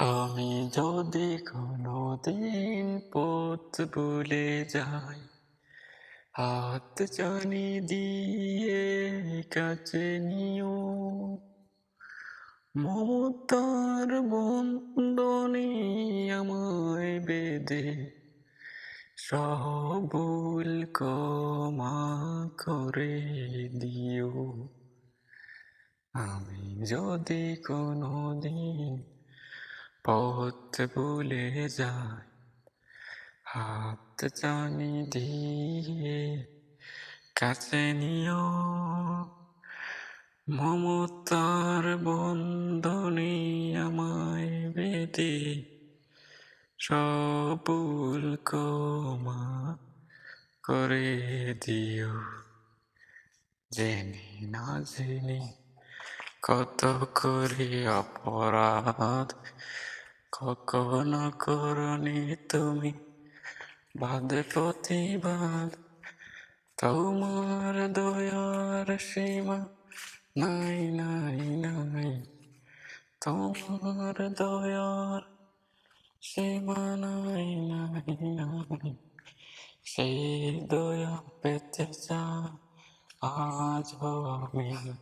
আমি যদি কোনোদিন পথ ভুলে যাই, হাত জানি দিয়ে কাছে নিও। মমতার বন্ধনে আমায় বেঁধে সব ভুল ক্ষমা করে দিও। আমি যদি কোনোদিন পথ ভুলে যাই, হাত জানি দিয়ে কাছে নিও। মমতার বন্ধনে আমায় বেঁধে সব ভুল ক্ষমা করে দিও। জেনে না জেনে কত করে অপরাধ কখনো করনি তুমি, বাদে প্রতিবাদ। তোমার দয়ার সীমা নাই নাই নাই, তোমার দয়ার সীমা নাই নাই নাই। সেই দয়া পেতে চাই আজ আমি।